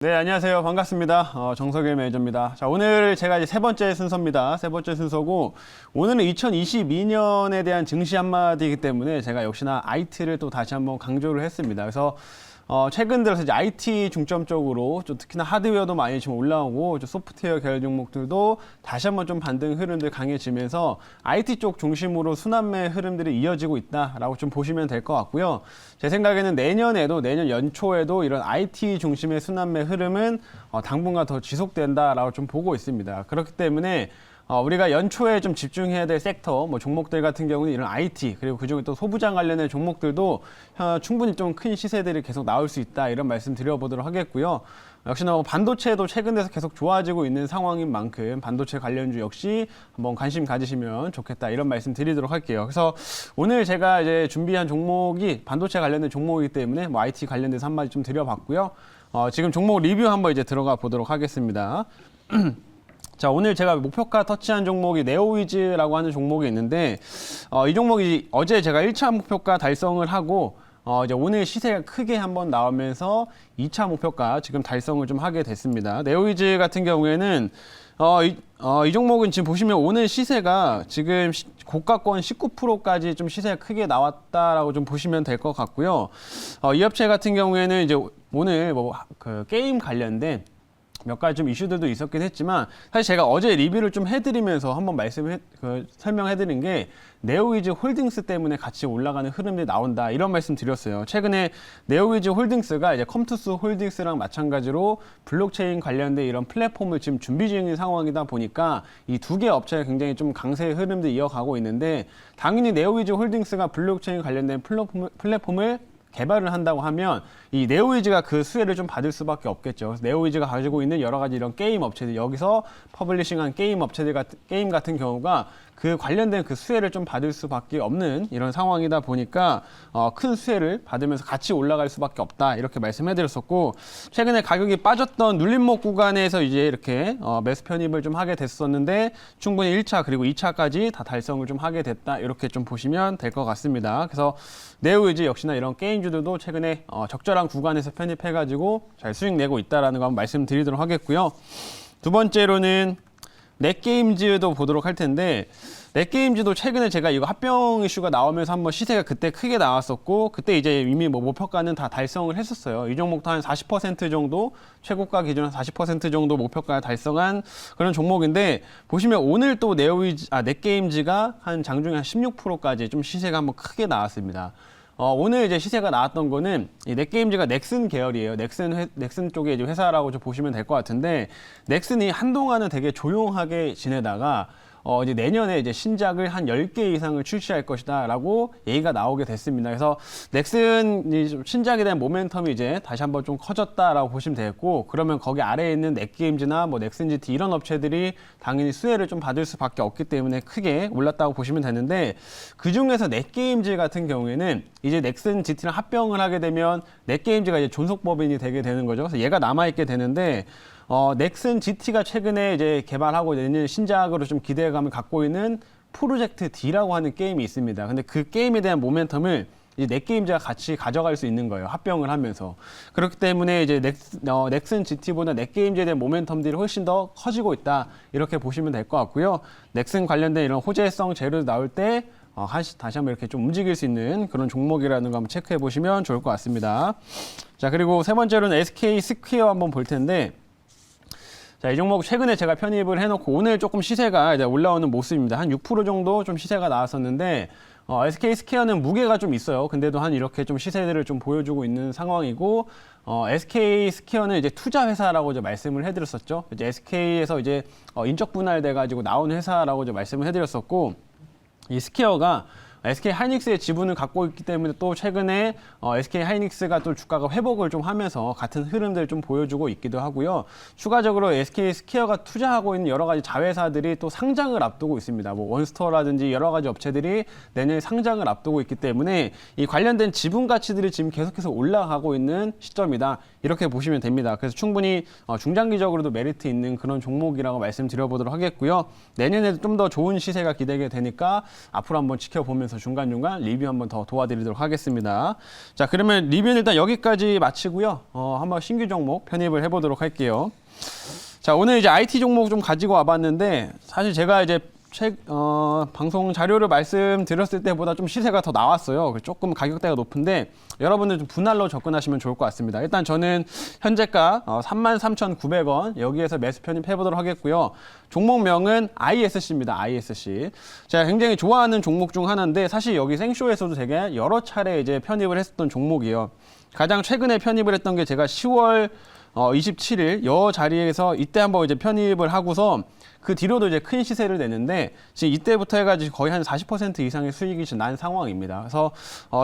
네, 안녕하세요. 반갑습니다. 정석일 매니저입니다. 자, 오늘 제가 이제 세 번째 순서입니다. 세 번째 순서고, 오늘은 2022년에 대한 증시 한마디이기 때문에 제가 역시나 IT를 또 다시 한번 강조를 했습니다. 그래서 최근 들어서 이제 IT 중점적으로 좀 특히나 하드웨어도 많이 좀 올라오고 좀 소프트웨어 계열 종목들도 다시 한번 좀 반등 흐름들 강해지면서 IT 쪽 중심으로 순환매 흐름들이 이어지고 있다라고 좀 보시면 될 것 같고요. 제 생각에는 내년에도 내년 연초에도 이런 IT 중심의 순환매 흐름은 당분간 더 지속된다라고 좀 보고 있습니다. 그렇기 때문에 우리가 연초에 좀 집중해야 될 섹터, 뭐 종목들 같은 경우는 이런 IT, 그리고 그중에 또 소부장 관련된 종목들도 충분히 좀 큰 시세들이 계속 나올 수 있다, 이런 말씀 드려보도록 하겠고요. 역시나 반도체도 최근 들어서 계속 좋아지고 있는 상황인 만큼 반도체 관련주 역시 한번 관심 가지시면 좋겠다, 이런 말씀 드리도록 할게요. 그래서 오늘 제가 이제 준비한 종목이 반도체 관련된 종목이기 때문에 뭐 IT 관련돼서 한마디 좀 드려봤고요. 지금 종목 리뷰 한번 이제 들어가 보도록 하겠습니다. 자, 오늘 제가 목표가 터치한 종목이 네오위즈라고 하는 종목이 있는데, 이 종목이 어제 제가 1차 목표가 달성을 하고, 이제 오늘 시세가 크게 한번 나오면서 2차 목표가 지금 달성을 좀 하게 됐습니다. 네오위즈 같은 경우에는, 이 종목은 지금 보시면 오늘 시세가 지금 고가권 19%까지 좀 시세가 크게 나왔다라고 좀 보시면 될 것 같고요. 이 업체 같은 경우에는 이제 오늘 그 게임 관련된 몇 가지 좀 이슈들도 있었긴 했지만, 사실 제가 어제 리뷰를 좀 해드리면서 한번 설명해드린 게 네오위즈 홀딩스 때문에 같이 올라가는 흐름들이 나온다, 이런 말씀 드렸어요. 최근에 네오위즈 홀딩스가 이제 컴투스 홀딩스랑 마찬가지로 블록체인 관련된 이런 플랫폼을 지금 준비 중인 상황이다 보니까 이 두 개 업체가 굉장히 좀 강세의 흐름들 이어가고 있는데, 당연히 네오위즈 홀딩스가 블록체인 관련된 플랫폼을 개발을 한다고 하면 이 네오위즈가 그 수혜를 좀 받을 수밖에 없겠죠. 그래서 네오위즈가 가지고 있는 여러 가지 이런 게임 업체들, 여기서 퍼블리싱한 게임 업체들 게임 같은 경우가 그 관련된 그 수혜를 좀 받을 수밖에 없는 이런 상황이다 보니까 큰 수혜를 받으면서 같이 올라갈 수밖에 없다, 이렇게 말씀해드렸었고, 최근에 가격이 빠졌던 눌림목 구간에서 이제 이렇게 매수 편입을 좀 하게 됐었는데, 충분히 1차 그리고 2차까지 다 달성을 좀 하게 됐다, 이렇게 좀 보시면 될 것 같습니다. 그래서 네오위즈 역시나 이런 게임주들도 최근에 적절한 구간에서 편입해가지고 잘 수익 내고 있다라는 거 한번 말씀드리도록 하겠고요. 두 번째로는 넷게임즈도 보도록 할 텐데, 넷게임즈도 최근에 제가 이거 합병 이슈가 나오면서 한번 시세가 그때 크게 나왔었고, 그때 이제 이미 뭐 목표가는 다 달성을 했었어요. 이 종목도 한 40% 정도, 최고가 기준 40% 정도 목표가 달성한 그런 종목인데, 보시면 오늘 또 넷게임즈가 한 장중에 한 16%까지 좀 시세가 한번 크게 나왔습니다. 오늘 이제 시세가 나왔던 거는 이 넷게임즈가 넥슨 계열이에요. 넥슨 쪽의 이제 회사라고 좀 보시면 될 것 같은데, 넥슨이 한동안은 되게 조용하게 지내다가 이제 내년에 이제 신작을 한 10개 이상을 출시할 것이다라고 얘기가 나오게 됐습니다. 그래서 넥슨이 신작에 대한 모멘텀이 이제 다시 한번 좀 커졌다라고 보시면 되겠고, 그러면 거기 아래에 있는 넷게임즈나 뭐 넥슨GT 이런 업체들이 당연히 수혜를 좀 받을 수밖에 없기 때문에 크게 올랐다고 보시면 되는데, 그 중에서 넷게임즈 같은 경우에는 이제 넥슨GT랑 합병을 하게 되면 넷게임즈가 이제 존속법인이 되게 되는 거죠. 그래서 얘가 남아있게 되는데, 넥슨GT가 최근에 이제 개발하고 있는 신작으로 좀 기대감을 갖고 있는 프로젝트 D라고 하는 게임이 있습니다. 근데 그 게임에 대한 모멘텀을 이제 넷게임즈가 같이 가져갈 수 있는 거예요. 합병을 하면서. 그렇기 때문에 이제 넥슨GT보다 넷게임즈에 대한 모멘텀들이 훨씬 더 커지고 있다, 이렇게 보시면 될 것 같고요. 넥슨 관련된 이런 호재성 재료 나올 때 다시 한번 이렇게 좀 움직일 수 있는 그런 종목이라는 거 한번 체크해 보시면 좋을 것 같습니다. 자, 그리고 세 번째로는 SK 스퀘어 한번 볼 텐데, 자, 이 종목 최근에 제가 편입을 해놓고 오늘 조금 시세가 이제 올라오는 모습입니다. 한 6% 정도 좀 시세가 나왔었는데, SK 스퀘어는 무게가 좀 있어요. 근데도 한 이렇게 좀 시세들을 좀 보여주고 있는 상황이고, SK 스퀘어는 이제 투자 회사라고 이제 말씀을 해드렸었죠. 이제 SK에서 이제 인적 분할돼가지고 나온 회사라고 이제 말씀을 해드렸었고, 이 스퀘어가 SK 하이닉스의 지분을 갖고 있기 때문에 또 최근에 SK 하이닉스가 또 주가가 회복을 좀 하면서 같은 흐름들을 좀 보여주고 있기도 하고요. 추가적으로 SK 스퀘어가 투자하고 있는 여러 가지 자회사들이 또 상장을 앞두고 있습니다. 뭐 원스토어라든지 여러 가지 업체들이 내년에 상장을 앞두고 있기 때문에 이 관련된 지분 가치들이 지금 계속해서 올라가고 있는 시점이다, 이렇게 보시면 됩니다. 그래서 충분히 중장기적으로도 메리트 있는 그런 종목이라고 말씀드려보도록 하겠고요. 내년에도 좀 더 좋은 시세가 기대게 되니까 앞으로 한번 지켜보면서 그래서 중간중간 리뷰 한번 더 도와드리도록 하겠습니다. 자, 그러면 리뷰는 일단 여기까지 마치고요. 한번 신규 종목 편입을 해보도록 할게요. 자, 오늘 이제 IT 종목 좀 가지고 와봤는데 사실 제가 이제 방송 자료를 말씀드렸을 때보다 좀 시세가 더 나왔어요. 조금 가격대가 높은데 여러분들 좀 분할로 접근하시면 좋을 것 같습니다. 일단 저는 현재가 33,900원 여기에서 매수 편입해 보도록 하겠고요. 종목명은 ISC입니다. ISC. 제가 굉장히 좋아하는 종목 중 하나인데 사실 여기 생쇼에서도 되게 여러 차례 이제 편입을 했었던 종목이에요. 가장 최근에 편입을 했던 게 제가 10월 27일 여 자리에서 이때 한번 이제 편입을 하고서 그 뒤로도 이제 큰 시세를 내는데 지금 이때부터 해가지고 거의 한 40% 이상의 수익이 지금 난 상황입니다. 그래서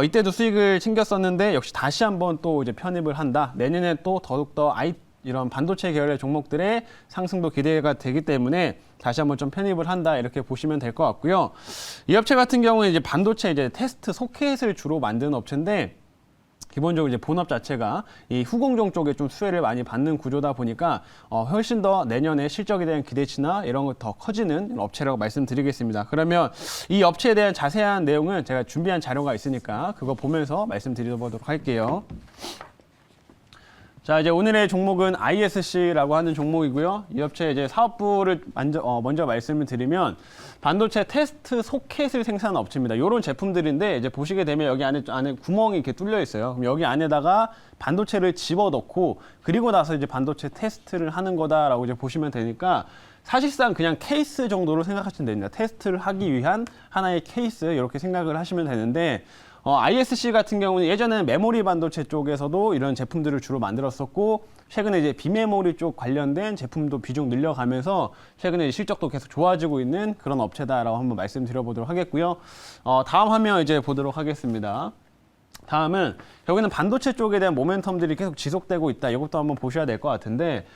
이때도 수익을 챙겼었는데 역시 다시 한번 또 이제 편입을 한다. 내년에 또 더욱더 이런 반도체 계열의 종목들의 상승도 기대가 되기 때문에 다시 한번 좀 편입을 한다 이렇게 보시면 될 것 같고요. 이 업체 같은 경우는 이제 반도체 이제 테스트 소켓을 주로 만드는 업체인데. 기본적으로 이제 본업 자체가 이 후공정 쪽에 좀 수혜를 많이 받는 구조다 보니까 훨씬 더 내년에 실적에 대한 기대치나 이런 거 더 커지는 업체라고 말씀드리겠습니다. 그러면 이 업체에 대한 자세한 내용은 제가 준비한 자료가 있으니까 그거 보면서 말씀드려보도록 할게요. 자, 이제 오늘의 종목은 ISC라고 하는 종목이고요. 이 업체 이제 사업부를 먼저 말씀을 드리면 반도체 테스트 소켓을 생산하는 업체입니다. 이런 제품들인데 이제 보시게 되면 여기 안에 구멍이 이렇게 뚫려 있어요. 그럼 여기 안에다가 반도체를 집어넣고 그리고 나서 이제 반도체 테스트를 하는 거다라고 이제 보시면 되니까 사실상 그냥 케이스 정도로 생각하시면 됩니다. 테스트를 하기 위한 하나의 케이스 이렇게 생각을 하시면 되는데 ISC 같은 경우는 예전에는 메모리 반도체 쪽에서도 이런 제품들을 주로 만들었었고 최근에 이제 비메모리 쪽 관련된 제품도 비중 늘려가면서 최근에 실적도 계속 좋아지고 있는 그런 업체다라고 한번 말씀드려보도록 하겠고요. 다음 화면 이제 보도록 하겠습니다. 다음은 여기는 반도체 쪽에 대한 모멘텀들이 계속 지속되고 있다. 이것도 한번 보셔야 될 것 같은데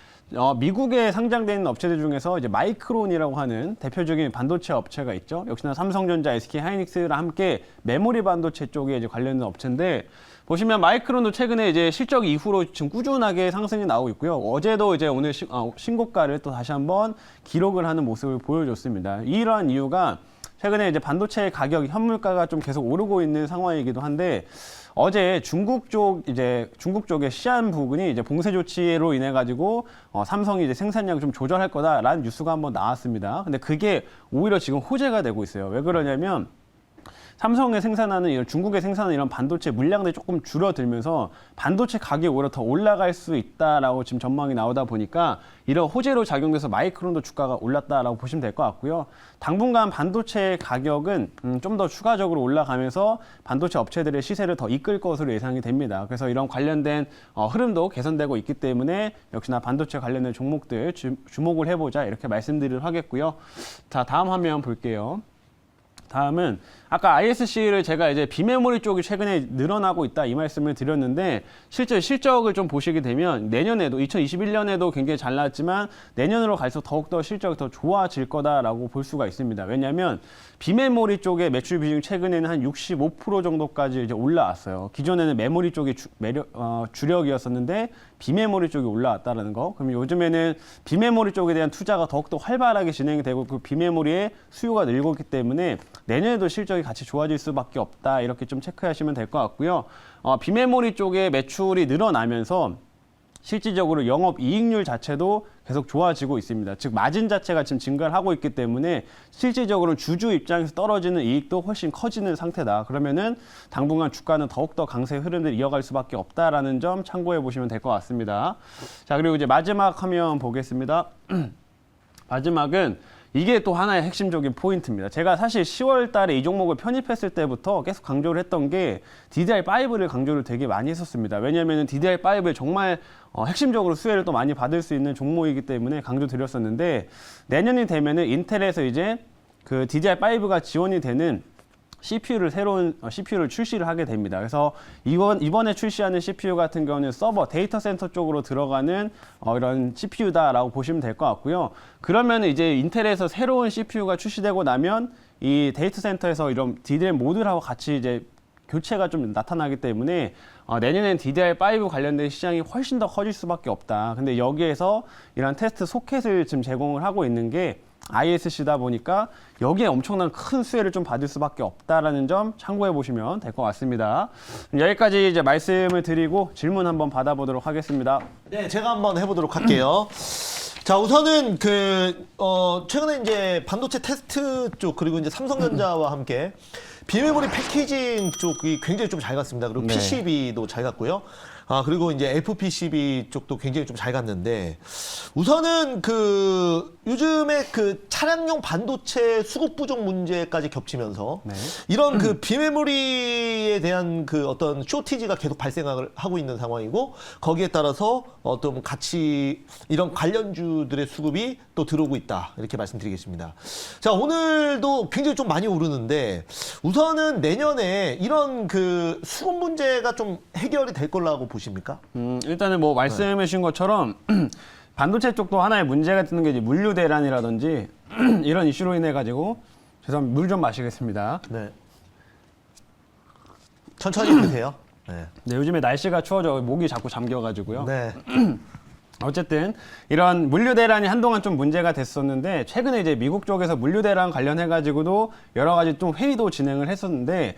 미국에 상장되어 있는 업체들 중에서 이제 마이크론이라고 하는 대표적인 반도체 업체가 있죠. 역시나 삼성전자, SK 하이닉스랑 함께 메모리 반도체 쪽에 이제 관련된 업체인데 보시면 마이크론도 최근에 이제 실적 이후로 지금 꾸준하게 상승이 나오고 있고요. 어제도 이제 오늘 신고가를 또 다시 한번 기록을 하는 모습을 보여줬습니다. 이러한 이유가 최근에 이제 반도체 가격, 현물가가 좀 계속 오르고 있는 상황이기도 한데 어제 중국 쪽의 시안 부근이 이제 봉쇄 조치로 인해 가지고 삼성이 이제 생산량을 좀 조절할 거다라는 뉴스가 한번 나왔습니다. 근데 그게 오히려 지금 호재가 되고 있어요. 왜 그러냐면 삼성에 생산하는 중국에 생산하는 이런 반도체 물량들이 조금 줄어들면서 반도체 가격이 오히려 더 올라갈 수 있다라고 지금 전망이 나오다 보니까 이런 호재로 작용돼서 마이크론도 주가가 올랐다라고 보시면 될 것 같고요. 당분간 반도체 가격은 좀 더 추가적으로 올라가면서 반도체 업체들의 시세를 더 이끌 것으로 예상이 됩니다. 그래서 이런 관련된 흐름도 개선되고 있기 때문에 역시나 반도체 관련된 종목들 주목을 해보자 이렇게 말씀드리도록 하겠고요. 자, 다음 화면 볼게요. 다음은 아까 ISC를 제가 이제 비메모리 쪽이 최근에 늘어나고 있다 이 말씀을 드렸는데 실제 실적을 좀 보시게 되면 내년에도 2021년에도 굉장히 잘 나왔지만 내년으로 갈수록 더욱더 실적이 더 좋아질 거다라고 볼 수가 있습니다. 왜냐하면 비메모리 쪽의 매출 비중이 최근에는 한 65% 정도까지 이제 올라왔어요. 기존에는 메모리 쪽이 주력이었었는데 비메모리 쪽이 올라왔다는 거. 그럼 요즘에는 비메모리 쪽에 대한 투자가 더욱더 활발하게 진행이 되고 그 비메모리의 수요가 늘고 있기 때문에 내년에도 실적이 같이 좋아질 수밖에 없다. 이렇게 좀 체크하시면 될 것 같고요. 비메모리 쪽의 매출이 늘어나면서 실질적으로 영업 이익률 자체도 계속 좋아지고 있습니다. 즉 마진 자체가 지금 증가를 하고 있기 때문에 실질적으로 주주 입장에서 떨어지는 이익도 훨씬 커지는 상태다. 그러면은 당분간 주가는 더욱더 강세 흐름을 이어갈 수밖에 없다라는 점 참고해 보시면 될 것 같습니다. 자, 그리고 이제 마지막 화면 보겠습니다. 마지막은 이게 또 하나의 핵심적인 포인트입니다. 제가 사실 10월 달에 이 종목을 편입했을 때부터 계속 강조를 했던 게 DDR5를 강조를 되게 많이 했었습니다. 왜냐하면 DDR5를 정말 핵심적으로 수혜를 또 많이 받을 수 있는 종목이기 때문에 강조드렸었는데 내년이 되면은 인텔에서 이제 그 DDR5가 지원이 되는 새로운 CPU를 출시를 하게 됩니다. 그래서 이번에 출시하는 CPU 같은 경우는 서버, 데이터 센터 쪽으로 들어가는 이런 CPU다라고 보시면 될 것 같고요. 그러면 이제 인텔에서 새로운 CPU가 출시되고 나면 이 데이터 센터에서 이런 DDR 모듈하고 같이 이제 교체가 좀 나타나기 때문에 내년엔 DDR5 관련된 시장이 훨씬 더 커질 수밖에 없다. 근데 여기에서 이런 테스트 소켓을 지금 제공을 하고 있는 게 ISC다 보니까 여기에 엄청난 큰 수혜를 좀 받을 수밖에 없다라는 점 참고해 보시면 될 것 같습니다. 여기까지 이제 말씀을 드리고 질문 한번 받아보도록 하겠습니다. 네, 제가 한번 해보도록 할게요. 자, 우선은 최근에 이제 반도체 테스트 쪽 그리고 이제 삼성전자와 함께 비메모리 패키징 쪽이 굉장히 좀 잘 갔습니다. 그리고 네. PCB도 잘 갔고요. 그리고 이제 FPCB 쪽도 굉장히 좀 잘 갔는데 우선은 요즘에 차량용 반도체 수급 부족 문제까지 겹치면서 네. 이런 비메모리에 대한 어떤 쇼티지가 계속 발생을 하고 있는 상황이고 거기에 따라서 어떤 같이 이런 관련주들의 수급이 또 들어오고 있다 이렇게 말씀드리겠습니다. 자, 오늘도 굉장히 좀 많이 오르는데 우선은 내년에 이런 수급 문제가 좀 해결이 될 거라고 보십니까? 일단은 뭐 말씀해 주신 것처럼 반도체 쪽도 하나의 문제가 되는 게 이제 물류 대란이라든지 이런 이슈로 인해 가지고 죄송합니다. 물 좀 마시겠습니다. 네. 천천히 드세요. 네. 네, 요즘에 날씨가 추워져 목이 자꾸 잠겨가지고요. 네. 어쨌든 이런 물류 대란이 한동안 좀 문제가 됐었는데 최근에 이제 미국 쪽에서 물류 대란 관련해 가지고도 여러 가지 좀 회의도 진행을 했었는데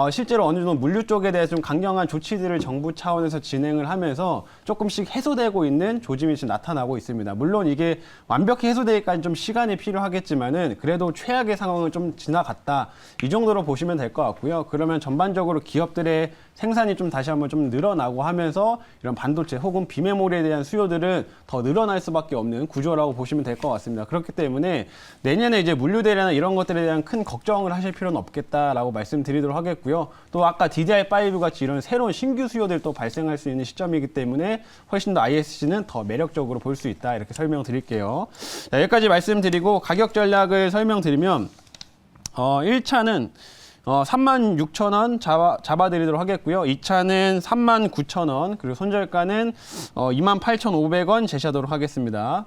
실제로 어느 정도 물류 쪽에 대해서 좀 강경한 조치들을 정부 차원에서 진행을 하면서 조금씩 해소되고 있는 조짐이 지금 나타나고 있습니다. 물론 이게 완벽히 해소되기까지 좀 시간이 필요하겠지만은 그래도 최악의 상황을 좀 지나갔다 이 정도로 보시면 될 것 같고요. 그러면 전반적으로 기업들의 생산이 좀 다시 한번 좀 늘어나고 하면서 이런 반도체 혹은 비메모리에 대한 수요들은 더 늘어날 수밖에 없는 구조라고 보시면 될 것 같습니다. 그렇기 때문에 내년에 이제 물류 대란이나 이런 것들에 대한 큰 걱정을 하실 필요는 없겠다라고 말씀드리도록 하겠고요. 또 아까 DDR5 같이 이런 새로운 신규 수요들도 발생할 수 있는 시점이기 때문에 훨씬 더 ISC는 더 매력적으로 볼 수 있다 이렇게 설명드릴게요. 자, 여기까지 말씀드리고 가격 전략을 설명드리면 1차는 36,000원 잡아드리도록 하겠고요. 2차는 39,000원, 그리고 손절가는 28,500원 제시하도록 하겠습니다.